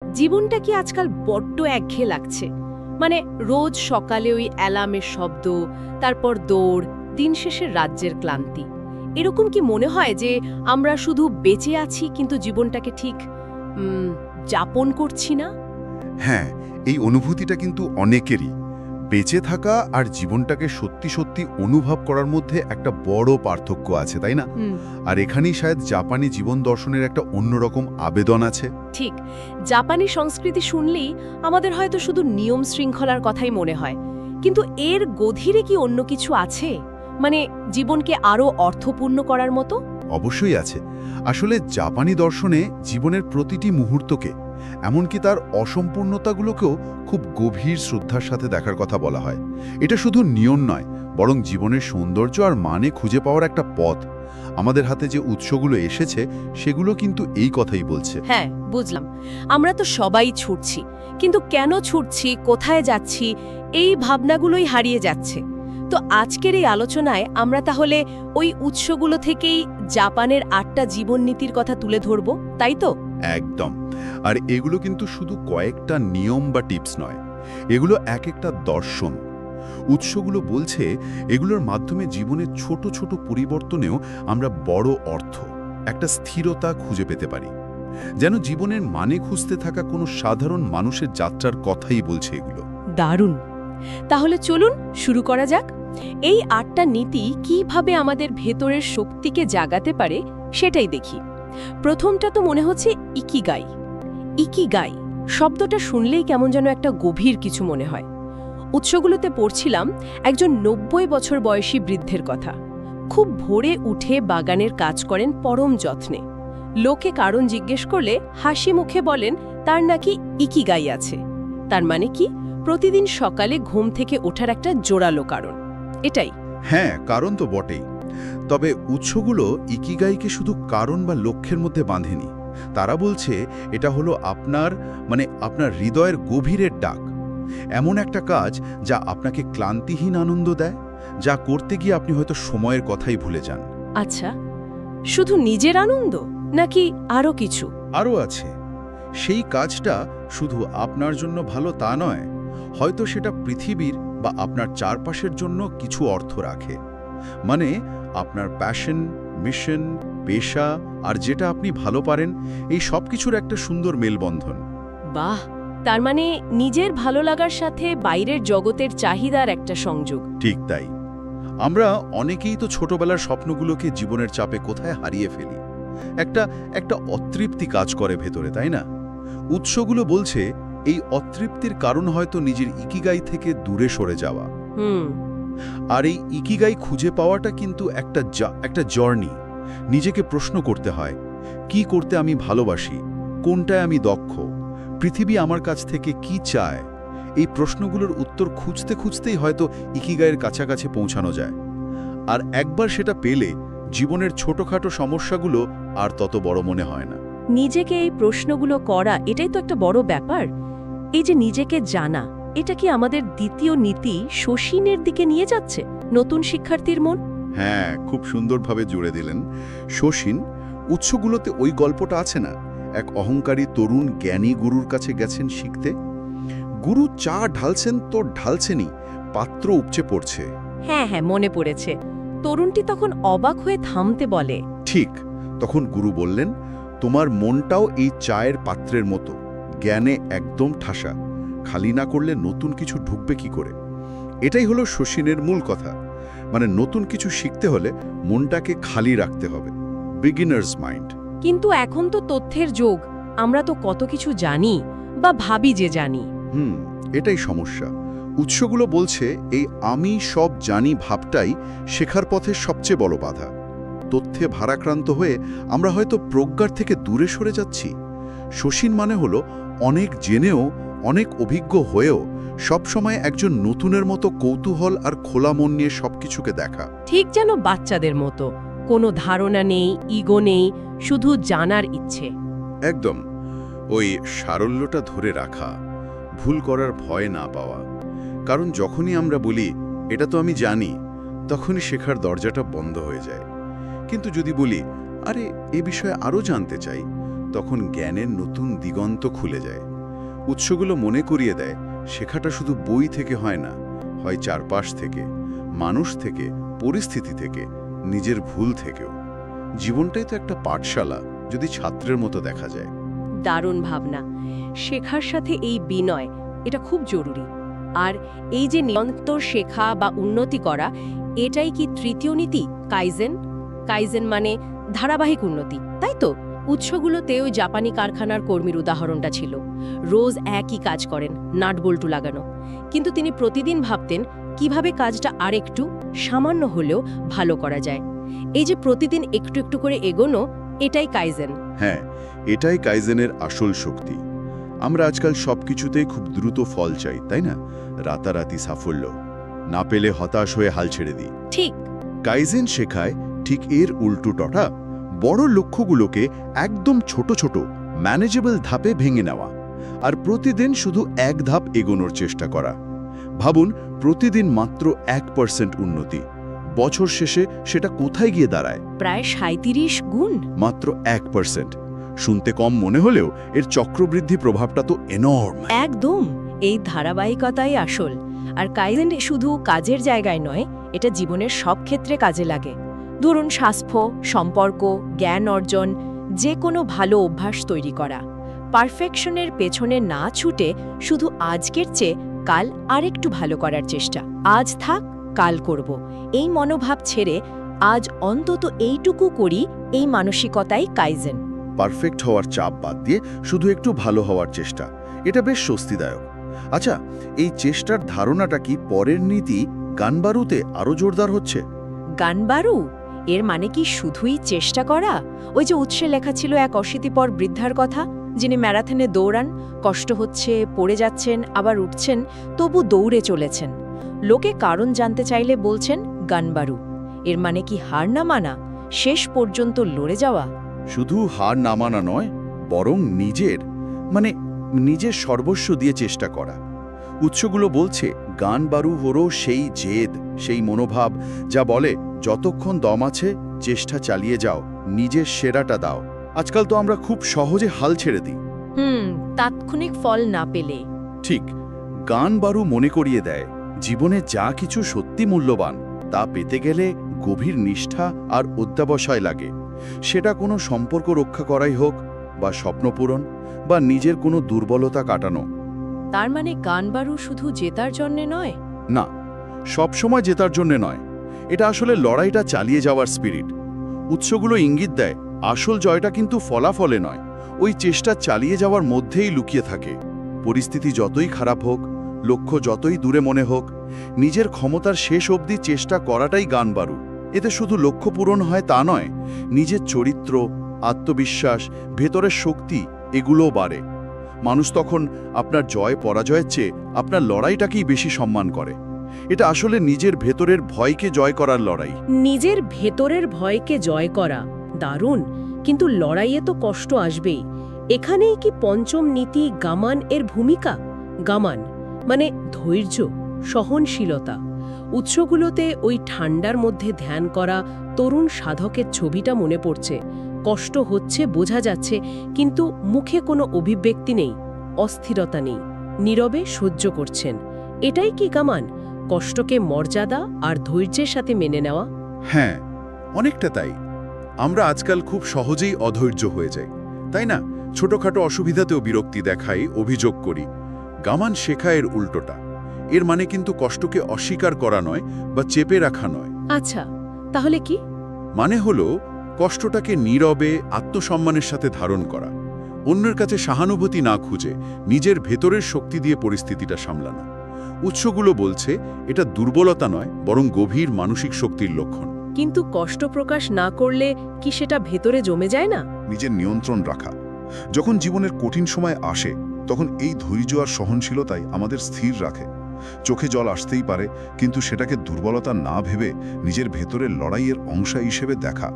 জীবনটা কি আজকাল বড্ড একঘেয়ে লাগছে। মানে রোজ সকালে ওই অ্যালার্মের শব্দ, তারপর দৌড়, দিন শেষের রাজ্যের ক্লান্তি। এরকম কি মনে হয় যে আমরা শুধু বেঁচে আছি কিন্তু জীবনটাকে ঠিক যাপন করছি না? হ্যাঁ, এই অনুভূতিটা কিন্তু অনেকেরই। বেঁচে থাকা আর জীবনটাকে সত্যি সত্যি অনুভব করার মধ্যে একটা বড় পার্থক্য আছে, তাই না? আর এখানেই শায়দ জাপানি জীবন দর্শনের একটা অন্যরকম আবেদন আছে। ঠিক, জাপানি সংস্কৃতি শুনলেই আমাদের হয়তো শুধু নিয়ম শৃঙ্খলার কথাই মনে হয়, কিন্তু এর গভীরে কি অন্য কিছু আছে? মানে জীবনকে আরও অর্থপূর্ণ করার মতো? অবশ্যই আছে। আসলে জাপানি দর্শনে জীবনের প্রতিটি মুহূর্তকে, এমনকি তার অসম্পূর্ণতাগুলোকেও খুব গভীর শ্রদ্ধার সাথে দেখার কথা বলা হয়। এটা শুধু নিয়ম নয়, বরং জীবনের সৌন্দর্য আর মানে খুঁজে পাওয়ার একটা পথ। আমাদের হাতে যে উৎসগুলো এসেছে সেগুলো কিন্তু এই কথাই বলছে। হ্যাঁ, বুঝলাম। আমরা তো সবাই ছুটছি, কিন্তু কেন ছুটছি, কোথায় যাচ্ছি, এই ভাবনাগুলোই হারিয়ে যাচ্ছে। তো আজকের এই আলোচনায় আমরা তাহলে ওই উৎসগুলো থেকেই জাপানের ৮টা জীবননীতির কথা তুলে ধরব, তাই তো? একদম। আর এগুলো কিন্তু শুধু কয়েকটা নিয়ম বা টিপস নয়, এগুলো এক একটা দর্শন। উৎসগুলো বলছে এগুলোর মাধ্যমে জীবনের ছোট ছোট পরিবর্তনেও আমরা বড় অর্থ, একটা স্থিরতা খুঁজে পেতে পারি। যেন জীবনের মানে খুঁজতে থাকা কোনো সাধারণ মানুষের যাত্রার কথাই বলছে এগুলো। দারুণ। তাহলে চলুন শুরু করা যাক। এই ৮টা নীতি কিভাবে আমাদের ভেতরের শক্তিকে জাগাতে পারে সেটাই দেখি। প্রথমটা তো মনে হচ্ছে ইকিগাই। ইকিগাই শব্দটা শুনলেই কেমন যেন একটা গভীর কিছু মনে হয়। উৎসগুলোতে পড়ছিলাম একজন ৯০ বছর বয়সী বৃদ্ধের কথা। খুব ভোরে উঠে বাগানের কাজ করেন পরম যত্নে। লোকে কারণ জিজ্ঞেস করলে হাসি মুখে বলেন তার নাকি ইকিগাই আছে। তার মানে কি? প্রতিদিন সকালে ঘুম থেকে ওঠার একটা জোরালো কারণ। এটাই। হ্যাঁ, কারণ তো বটেই। তবে উৎসগুলো ইকিগাইকে শুধু কারণ বা লক্ষ্যের মধ্যে বাঁধেনি। তারা বলছে এটা হলো আপনার হৃদয়ের গভীরের ডাক। এমন একটা কাজ যা আপনাকে ক্লান্তিহীন আনন্দ দেয়, যা করতে গিয়ে আপনি হয়তো সময়ের কথাই ভুলে যান। আচ্ছা, শুধু নিজের আনন্দ নাকি আরও কিছু? আরও আছে। সেই কাজটা শুধু আপনার জন্য ভালো তা নয়, হয়তো সেটা পৃথিবীর বা আপনার চারপাশের জন্য কিছু অর্থ রাখে। মানে আপনার প্যাশন, মিশন, পেশা আর যেটা আপনি ভালো পারেন, এই সব কিছুর একটা সুন্দর মেলবন্ধন। বাহ, তার মানে নিজের ভালো লাগার সাথে বাইরের জগতের চাহিদার একটা সংযোগ। ঠিক তাই। আমরা অনেকেই তো ছোটবেলার স্বপ্নগুলোকে জীবনের চাপে কোথায় হারিয়ে ফেলি। একটা অতৃপ্তি কাজ করে ভেতরে, তাই না? উৎসগুলো বলছে এই অতৃপ্তির কারণ হয়তো নিজের ইকিগাই থেকে দূরে সরে যাওয়া। আর এই ইকিগাই খুঁজে পাওয়াটা কিন্তু একটা জার্নি। নিজেকে প্রশ্ন করতে হয়, কি করতে আমি ভালোবাসি, কোনটায় আমি দক্ষ, পৃথিবী আমার কাছ থেকে কি চায়। এই প্রশ্নগুলোর উত্তর খুঁজতে খুঁজতেই হয়তো ইকিগাইয়ের কাছাকাছি পৌঁছানো যায়। আর একবার সেটা পেলে জীবনের ছোটখাটো সমস্যাগুলো আর তত বড় মনে হয় না। নিজেকে এই প্রশ্নগুলো করা, এটাই তো একটা বড় ব্যাপার। এই যে নিজেকে জানা, এটা কি আমাদের দ্বিতীয় নীতি শশীনের দিকে নিয়ে যাচ্ছে, নতুন শিক্ষার্থীর মন? হ্যাঁ, খুব সুন্দরভাবে জুড়ে দিলেন। শশীন উৎসগুলোতে ওই গল্পটা আছে না, এক অহংকারী তরুণ জ্ঞানী গুরুর কাছে গেছেন শিখতে। গুরু চা ঢালছেন তো ঢালছেনই, পাত্র উপচে পড়ছে। হ্যাঁ হ্যাঁ, মনে পড়েছে। তরুণটি তখন অবাক হয়ে থামতে বলে। ঠিক তখন গুরু বললেন, তোমার মনটাও এই চায়ের পাত্রের মতো, জ্ঞানে একদম ঠাসা, খালি না করলে নতুন কিছু ঢুকবে কি করে। এটাই হলো শশীনের মূল কথা। মানে নতুন কিছু শিখতে হলে মনটাকে খালি রাখতে হবে, বিগিনার্স মাইন্ড। কিন্তু এখন তো তথ্যের যুগ, আমরা তো কত কিছু জানি বা ভাবি যে জানি। এটাই সমস্যা। উৎসগুলো বলছে এই আমি সব জানি ভাবটাই শেখার পথের সবচেয়ে বড় বাধা। তথ্যে ভারাক্রান্ত হয়ে আমরা হয়তো প্রজ্ঞার থেকে দূরে সরে যাচ্ছি। শশীন মানে হলো অনেক জেনেও, অনেক অভিজ্ঞ হয়েও সবসময় একজন নতুনের মতো কৌতূহল আর খোলা মন নিয়ে সবকিছুকে দেখা। ঠিক যেন বাচ্চাদের মতো, কোনো ধারণা নেই, ইগো নেই, শুধু জানার ইচ্ছে। একদম। ওই সারল্যটা ধরে রাখা, ভুল করার ভয় না পাওয়া। কারণ যখনই আমরা বলি এটা তো আমি জানি, তখনই শেখার দরজাটা বন্ধ হয়ে যায়। কিন্তু যদি বলি আরে এ বিষয়ে আরও জানতে চাই, তখন জ্ঞানের নতুন দিগন্ত খুলে যায়। উৎসগুলো মনে করিয়ে দেয় শেখাটা শুধু বই থেকে হয় না, হয় চারপাশ থেকে, মানুষ থেকে, পরিস্থিতি থেকে, নিজের ভুল থেকেও। জীবনটাই তো একটা পাঠশালা, যদি ছাত্রের মতো দেখা যায়। দারুণ ভাবনা। শেখার সাথে এই বিনয়, এটা খুব জরুরি। আর এই যে নিরন্তর শেখা বা উন্নতি করা, এটাই কি তৃতীয় নীতি, কাইজেন? কাইজেন মানে ধারাবাহিক উন্নতি, তাই তো? উৎসগুলোতে ওই জাপানি কারখানার কর্মীর উদাহরণটা ছিল। রোজ একই কাজ করেন, নাট বল্টু লাগানো, কিন্তু তিনি প্রতিদিন ভাবতেন কিভাবে কাজটা আরেকটু সামান্য হলেও ভালো করা যায়। এই যে প্রতিদিন একটু একটু করে এগোনো, এটাই কাইজেন। হ্যাঁ, এটাই কাইজেনের আসল শক্তি। আমরা আজকাল সবকিছুতেই খুব দ্রুত ফল চাই, তাই না? রাতারাতি সাফল্য না পেলে হতাশ হয়ে হাল ছেড়ে দিই। ঠিক। কাইজেন শেখায় ঠিক এর উল্টোটা, বড় লক্ষ্যগুলোকে একদম ছোট ছোট ম্যানেজেবল ধাপে ভেঙে নেওয়া, আর প্রতিদিন শুধু এক ধাপ এগোনোর চেষ্টা করা। ভাবুন, প্রতিদিন মাত্র 1% উন্নতি, বছর শেষে সেটা কোথায় গিয়ে দাঁড়ায়? প্রায় 37 গুণ। মাত্র 1%। শুনতে কম মনে হলেও এর চক্রবৃদ্ধি প্রভাবটা তো এনর্ম। একদম। এই ধারাবাহিকতাই আসল। আর কাইজেন শুধু কাজের জায়গায় নয়, এটা জীবনের সব ক্ষেত্রে কাজে লাগে। ধরুন, স্বাস্থ্য, সম্পর্ক, জ্ঞান অর্জন, যে কোনো ভালো অভ্যাস তৈরি করা। পারফেকশনের পেছনে না ছুটে শুধু আজকের চেয়ে কাল আরেকটু ভালো করার চেষ্টা। আজ থাক, কাল করব, এই মনোভাব ছেড়ে আজ অন্তত এইটুকু করি, এই মানসিকতাই কাইজেন। পারফেক্ট হওয়ার চাপ বাদ দিয়ে শুধু একটু ভালো হওয়ার চেষ্টা, এটা বেশ স্বস্তিদায়ক। আচ্ছা, এই চেষ্টার ধারণাটা কি পরের নীতি গানবারুতে আরও জোরদার হচ্ছে? গানবারু এর মানে কি শুধুই চেষ্টা করা? ওই যে উৎসে লেখা ছিল এক অশীতিপর বৃদ্ধার কথা, যিনি ম্যারাথনে দৌড়ান, কষ্ট হচ্ছে, পড়ে যাচ্ছেন, আবার উঠছেন, তবু দৌড়ে চলেছেন। লোকে কারণ জানতে চাইলে বলছেন গানবারু। এর মানে কি হার না মানা, শেষ পর্যন্ত লড়ে যাওয়া? শুধু হার না মানা নয়, বরং নিজের সর্বস্ব দিয়ে চেষ্টা করা। উৎসগুলো বলছে গানবারু হলো সেই জেদ, সেই মনোভাব যা বলে যতক্ষণ দম আছে চেষ্টা চালিয়ে যাও, নিজের সেরাটা দাও। আজকাল তো আমরা খুব সহজে হাল ছেড়ে দিই, তাৎক্ষণিক ফল না পেলে। ঠিক। গানবারু মনে করিয়ে দেয় জীবনে যা কিছু সত্যি মূল্যবান, তা পেতে গেলে গভীর নিষ্ঠা আর অধ্যাবসায় লাগে। সেটা কোনো সম্পর্ক রক্ষা করাই হোক, বা স্বপ্নপূরণ, বা নিজের কোনো দুর্বলতা কাটানো। তার মানে গানবারু শুধু জেতার জন্যে নয়? না, সবসময় জেতার জন্যে নয়। এটা আসলে লড়াইটা চালিয়ে যাওয়ার স্পিরিট। উৎসগুলো ইঙ্গিত দেয় আসল জয়টা কিন্তু ফলাফলে নয়, ওই চেষ্টা চালিয়ে যাওয়ার মধ্যেই লুকিয়ে থাকে। পরিস্থিতি যতই খারাপ হোক, লক্ষ্য যতই দূরে মনে হোক, নিজের ক্ষমতার শেষ অবধি চেষ্টা করাটাই গানবারু। এতে শুধু লক্ষ্য পূরণ হয় তা নয়, নিজের চরিত্র, আত্মবিশ্বাস, ভেতরের শক্তি, এগুলোও বাড়ে। মানুষ তখন আপনার জয় পরাজয়ের চেয়ে আপনার লড়াইটাকেই বেশি সম্মান করে। এটা আসলে নিজের ভেতরের ভয়কে জয় করার লড়াই। নিজের ভেতরের ভয়কে জয় করা দারুণ, কিন্তু লড়াইয়ে তো কষ্ট আসবেই। এখানেই কি পঞ্চম নীতি গামান এর ভূমিকা? গামান মানে ধৈর্য, সহনশীলতা। উৎসগুলোতে ওই ঠান্ডার মধ্যে ধ্যান করা তরুণ সাধকের ছবিটা মনে পড়ছে। কষ্ট হচ্ছে বোঝা যাচ্ছে, কিন্তু মুখে কোনো অভিব্যক্তি নেই, অস্থিরতা নেই, নীরবে সহ্য করছেন। এটাই কি গামান? কষ্টকে মর্যাদা আর ধৈর্যের সাথে মেনে নেওয়া? হ্যাঁ, অনেকটা তাই। আমরা আজকাল খুব সহজেই অধৈর্য হয়ে যাই, তাই না? ছোটখাটো অসুবিধাতেও বিরক্তি দেখাই, অভিযোগ করি। গামান শেখা এর উল্টোটা। এর মানে কিন্তু কষ্টকে অস্বীকার করা নয় বা চেপে রাখা নয়। আচ্ছা, তাহলে কি? মানে হলো কষ্টটাকে নীরবে আত্মসম্মানের সাথে ধারণ করা, অন্যের কাছে সহানুভূতি না খুঁজে নিজের ভেতরের শক্তি দিয়ে পরিস্থিতিটা সামলানো। উৎসগুলো বলছে এটা দুর্বলতা নয়, বরং গভীর মানসিক শক্তির লক্ষণ। কিন্তু কষ্ট প্রকাশ না করলে কি সেটা ভেতরে জমে যায় না? নিজের নিয়ন্ত্রণ রাখা। যখন জীবনের কঠিন সময় আসে, তখন এই ধৈর্য আর সহনশীলতাই আমাদের স্থির রাখে। চোখে জল আসতেই পারে, কিন্তু সেটাকে দুর্বলতা না ভেবে নিজের ভেতরের লড়াইয়ের অংশ হিসেবে দেখা।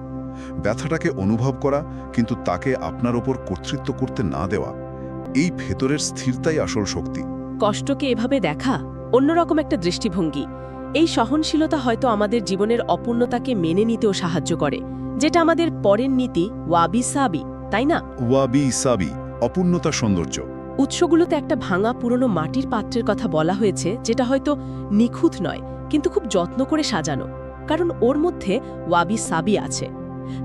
ব্যথাটাকে অনুভব করা, কিন্তু তাকে আপনার ওপর কর্তৃত্ব করতে না দেওয়া। এই ভেতরের স্থিরতাই আসল শক্তি। কষ্টকে এভাবে দেখা অন্যরকম একটা দৃষ্টিভঙ্গি। এই সহনশীলতা হয়তো আমাদের জীবনের অপূর্ণতাকে মেনে নিতেও সাহায্য করে, যেটা আমাদের পরের নীতি ওয়াবি সাবি, তাই না? ওয়াবি সাবি, অপূর্ণতা সৌন্দর্য। উৎসগুলোতে একটা ভাঙা পুরনো মাটির পাত্রের কথা বলা হয়েছে, যেটা হয়তো নিখুঁত নয়, কিন্তু খুব যত্ন করে সাজানো, কারণ ওর মধ্যে ওয়াবি সাবি আছে।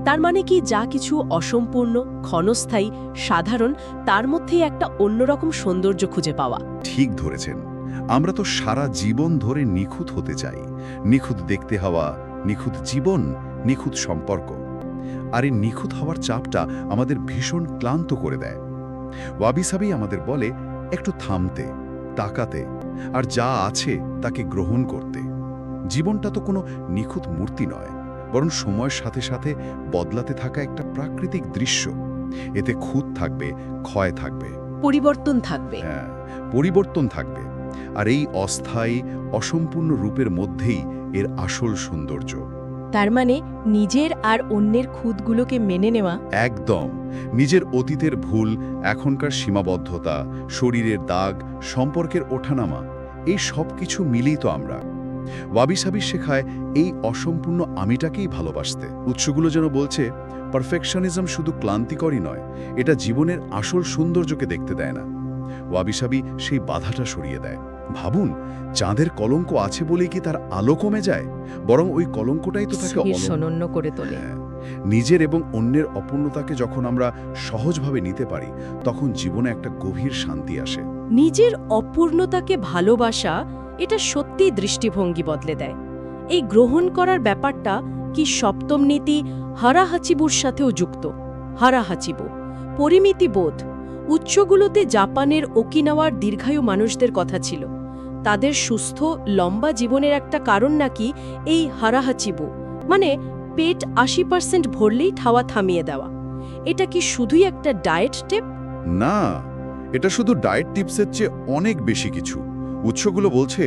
তার মানে কি, যা কিছু অসম্পূর্ণ, ক্ষণস্থায়ী, সাধারণ, তার মধ্যেই একটা অন্যরকম সৌন্দর্য খুঁজে পাওয়া। ঠিক ধরেছেন। আমরা তো সারা জীবন ধরে নিখুঁত হতে চাই, নিখুঁত দেখতে হওয়া, নিখুঁত জীবন, নিখুঁত সম্পর্ক। আর এই নিখুঁত হওয়ার চাপটা আমাদের ভীষণ ক্লান্ত করে দেয়। ওয়াবি সাবি আমাদের বলে একটু থামতে, তাকাতে, আর যা আছে তাকে গ্রহণ করতে। জীবনটা তো কোনো নিখুঁত মূর্তি নয়, বরং সময়ের সাথে সাথে বদলাতে থাকা একটা প্রাকৃতিক দৃশ্য। এতে খুঁত থাকবে, ক্ষয় থাকবে, পরিবর্তন থাকবে। হ্যাঁ, পরিবর্তন থাকবে। আর এই অস্থায়ী, অসম্পূর্ণ রূপের মধ্যেই এর আসল সৌন্দর্য। তার মানে নিজের আর অন্যের খুঁতগুলোকে মেনে নেওয়া। একদম। নিজের অতীতের ভুল, এখনকার সীমাবদ্ধতা, শরীরের দাগ, সম্পর্কের ওঠানামা, এই সব কিছু মিলেই তো আমরা। ওয়াবি সাবি শেখায় এই অসম্পূর্ণ আমিটাকেই ভালোবাসতে। উৎসগুলো যেন বলছে, পারফেকশনিজম শুধু ক্লান্তিকরই নয়, এটা জীবনের আসল সৌন্দর্যকে দেখতে দেয় না। ওয়াবি সাবি সেই বাধাটা সরিয়ে দেয়। ভাবুন, চাঁদের কলঙ্ক আছে বলেই কি তার আলো কমে যায়? বরং ওই কলঙ্কটাই তো তাকে অনন্য করে তোলে। নিজের এবং অন্যের অপূর্ণতাকে যখন আমরা সহজভাবে নিতে পারি, তখন জীবনে একটা গভীর শান্তি আসে। নিজের অপূর্ণতাকে ভালোবাসা, এটা সত্যিই দৃষ্টিভঙ্গি বদলে দেয়। এই গ্রহণ করার ব্যাপারটা কি সপ্তম নীতি হারাহাচিবুর সাথেও যুক্ত। হারাহাচিবু, পরিমিতিবোধ। উৎসগুলোতে জাপানের ওকিনাওয়ার দীর্ঘায়ু মানুষদের কথা ছিল। তাদের সুস্থ, লম্বা জীবনের একটা কারণ নাকি এই হারাহাচিবু, মানে পেট 80% ভরলেই খাওয়া থামিয়ে দেওয়া। এটা কি শুধুই একটা ডায়েট টিপ? না, এটা শুধু ডায়েট টিপসের চেয়ে অনেক বেশি কিছু। উৎসগুলো বলছে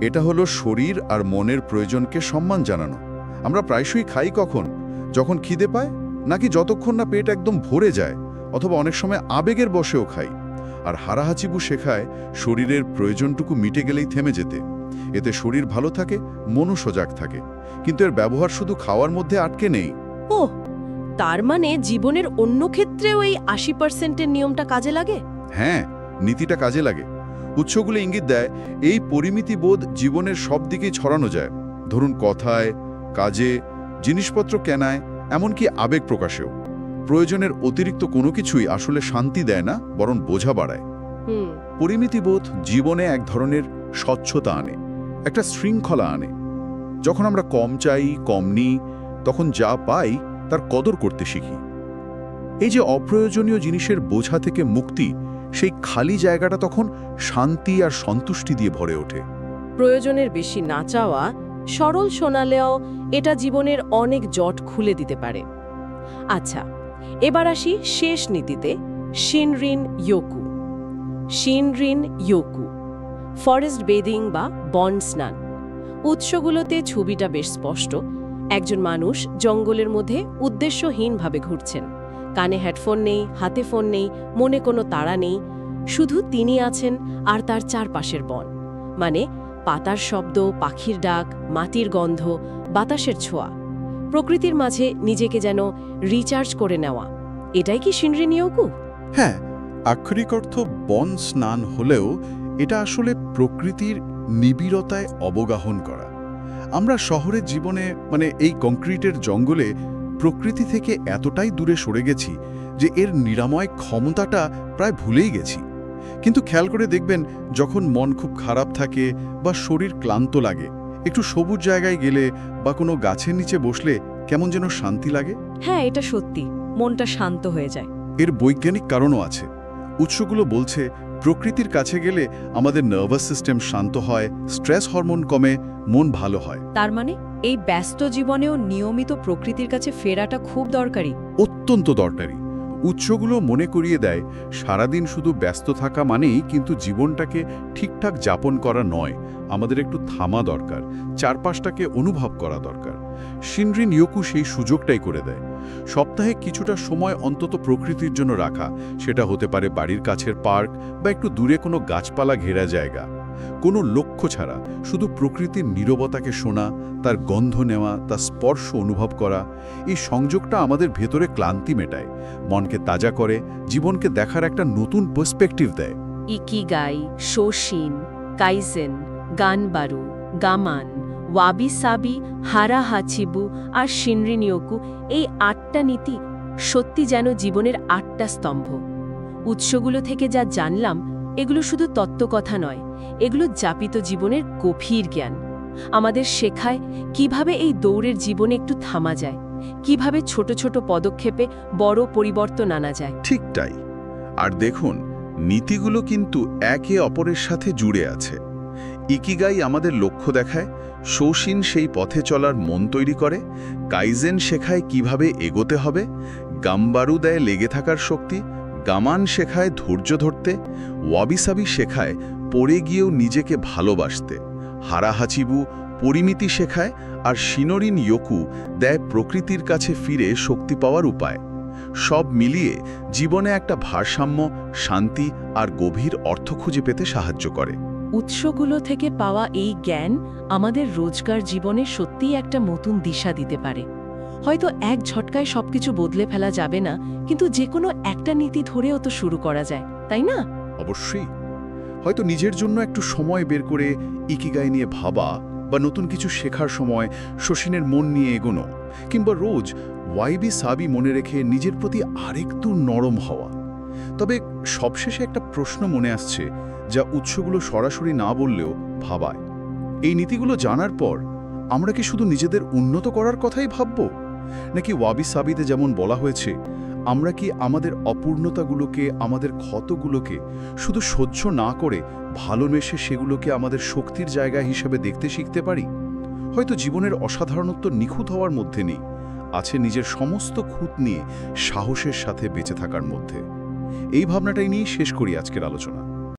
এটা হলো শরীর আর মনের প্রয়োজনকে সম্মান জানানো। আমরা প্রায়শই খাই কখন? যখন খিদে পায়, নাকি যতক্ষণ না পেট একদম ভরে যায়, অথবা অনেক সময় আবেগের বশেও খাই। আর হারাহাচিবু শেখায় শরীরের প্রয়োজনটুকু মিটে গেলেই থেমে যেতে। এতে শরীর ভালো থাকে, মনও সজাগ থাকে। কিন্তু এর ব্যবহার শুধু খাওয়ার মধ্যে আটকে নেই। ওহ, তার মানে জীবনের অন্য ক্ষেত্রেও এই 80%-এর নিয়মটা কাজে লাগে? হ্যাঁ, নীতিটা কাজে লাগে। উৎসগুলো ইঙ্গিত দেয় এই পরিমিতিবোধ জীবনের সব দিকেই ছড়ানো যায়। ধরুন কথায়, কাজে, জিনিসপত্র কেনায়, এমনকি আবেগ প্রকাশেও। প্রয়োজনের অতিরিক্ত কোনো কিছুই আসলে শান্তি দেয় না, বরং বোঝা বাড়ায়। পরিমিতিবোধ জীবনে এক ধরনের স্বচ্ছতা আনে, একটা শৃঙ্খলা আনে। যখন আমরা কম চাই, কম নিই, তখন যা পাই তার কদর করতে শিখি। এই যে অপ্রয়োজনীয় জিনিসের বোঝা থেকে মুক্তি, সেই খালি জায়গাটা তখন শান্তি আর সন্তুষ্টি দিয়ে ভরে ওঠে। প্রয়োজনের বেশি না চাওয়া সরল শোনালেও এটা জীবনের অনেক জট খুলে দিতে পারে। আচ্ছা, এবার আসি শেষ নীতিতে, শিনরিন ইয়োকু। শিনরিন ইয়োকু, ফরেস্ট বেদিং বা বন স্নান। উৎসগুলোতে ছবিটা বেশ স্পষ্ট। একজন মানুষ জঙ্গলের মধ্যে উদ্দেশ্যহীনভাবে ঘুরছেন। কানে হেডফোন নেই, হাতে ফোন নেই, মনে কোনো তাড়া নেই। শুধু তিনি আছেন আর তার চারপাশের বন, মানে পাতার শব্দ, পাখির ডাক, মাটির গন্ধ, বাতাসের ছোঁয়া। প্রকৃতির মাঝে নিজেকে যেন রিচার্জ করে নেওয়া। এটাই কি শিনরিন ইয়োকু? হ্যাঁ, আক্ষরিক অর্থ বন স্নান হলেও এটা আসলে প্রকৃতির নিবিড়তায় অবগাহন করা। আমরা শহরের জীবনে, মানে এই কংক্রিটের জঙ্গলে, প্রকৃতি থেকে এতটাই দূরে সরে গেছি যে এর নিরাময় ক্ষমতাটা প্রায় ভুলেই গেছি। কিন্তু খেয়াল করে দেখবেন, যখন মন খুব খারাপ থাকে বা শরীর ক্লান্ত লাগে, একটু সবুজ জায়গায় গেলে বা কোনো গাছের নিচে বসলে কেমন যেন শান্তি লাগে। হ্যাঁ, এটা সত্যি, মনটা শান্ত হয়ে যায়। এর বৈজ্ঞানিক কারণও আছে। উৎসগুলো বলছে প্রকৃতির কাছে গেলে আমাদের নার্ভাস সিস্টেম শান্ত হয়, স্ট্রেস হরমোন কমে, মন ভালো হয়। তার মানে এই ব্যস্ত জীবনেও নিয়মিত প্রকৃতির কাছে ফেরাটা খুব দরকারি। অত্যন্ত দরকারি। উৎসগুলো মনে করিয়ে দেয় সারাদিন শুধু ব্যস্ত থাকা মানেই কিন্তু জীবনটাকে ঠিকঠাক যাপন করা নয়। আমাদের একটু থামা দরকার, চারপাশটাকে অনুভব করা দরকার। শিনরিন ইয়োকু সেই সুযোগটাই করে দেয়। সপ্তাহে কিছুটা সময় অন্তত প্রকৃতির জন্য রাখা, সেটা হতে পারে বাড়ির কাছের পার্ক বা একটু দূরে কোনো গাছপালা ঘেরা জায়গা। কোনো লক্ষ্য ছাড়া শুধু প্রকৃতির নীরবতাকে শোনা, তার গন্ধ নেওয়া, তার স্পর্শ অনুভব করা, এই সংযোগটা আমাদের ভেতরে ক্লান্তি মেটায়, মনকে তাজা করে, জীবনকে দেখার একটা নতুন পার্সপেক্টিভ দেয়। ইকিগাই, শোশিন, কাইজেন, গানবারু, গামান, ওয়াবি সাবি, হারা হাচিবু আর শিনরিনিয়োকু, এই 8টা নীতি সত্যি যেন জীবনের 8টা স্তম্ভ। উৎসগুলো থেকে যা জানলাম, এগুলো শুধু তত্ত্বকথা নয়, এগুলো যাপিত জীবনের গভীর জ্ঞান। আমাদের শেখায় কিভাবে এই দৌড়ের জীবনে একটু থামা যায়, কিভাবে ছোট ছোট পদক্ষেপে বড় পরিবর্তন আনা যায়। ঠিক তাই। আর দেখুন, নীতিগুলো কিন্তু একে অপরের সাথে জুড়ে আছে। ইকিগাই আমাদের লক্ষ্য দেখায়, শোশিন সেই পথে চলার মন তৈরি করে, কাইজেন শেখায় কিভাবে এগোতে হবে, গাম্বারু দেয় লেগে থাকার শক্তি, গামান শেখায় ধৈর্য ধরতে, ওয়াবিসাবি শেখায় পড়ে গিয়েও নিজেকে ভালোবাসতে, হারাহাচিবু পরিমিতি শেখায়, আর শিনোরিন ইয়োকু দেয় প্রকৃতির কাছে ফিরে শক্তি পাওয়ার উপায়। সব মিলিয়ে জীবনে একটা ভারসাম্য, শান্তি আর গভীর অর্থ খুঁজে পেতে সাহায্য করে। উৎসগুলো থেকে পাওয়া এই জ্ঞান আমাদের রোজকার জীবনে সত্যিই একটা নতুন দিশা দিতে পারে। হয়তো এক ঝটকায় সবকিছু বদলে ফেলা যাবে না, কিন্তু যে কোনো একটা নীতি ধরেও তো শুরু করা যায়, তাই না? অবশ্যই। হয়তো নিজের জন্য একটু সময় বের করে ইকিগাই নিয়ে ভাবা, বা নতুন কিছু শেখার সময় শোশিনের মন নিয়ে এগোনো, কিংবা রোজ ওয়াইবি সাবি মনে রেখে নিজের প্রতি আরেকটু নরম হওয়া। তবে সবশেষে একটা প্রশ্ন মনে আসছে, যা উৎসগুলো সরাসরি না বললেও ভাবায়। এই নীতিগুলো জানার পর আমরা কি শুধু নিজেদের উন্নত করার কথাই ভাবব, নাকি ওয়াবি সাবিতে যেমন বলা হয়েছে, আমরা কি আমাদের অপূর্ণতাগুলোকে, আমাদের ক্ষতগুলোকে শুধু সহ্য না করে ভালোবেসে সেগুলোকে আমাদের শক্তির জায়গা হিসেবে দেখতে শিখতে পারি? হয়তো জীবনের অসাধারণত্ব নিখুঁত হওয়ার মধ্যে নেই, আছে নিজের সমস্ত খুঁত নিয়ে সাহসের সাথে বেঁচে থাকার মধ্যে। এই ভাবনাটাই নিয়ে শেষ করি আজকের আলোচনা।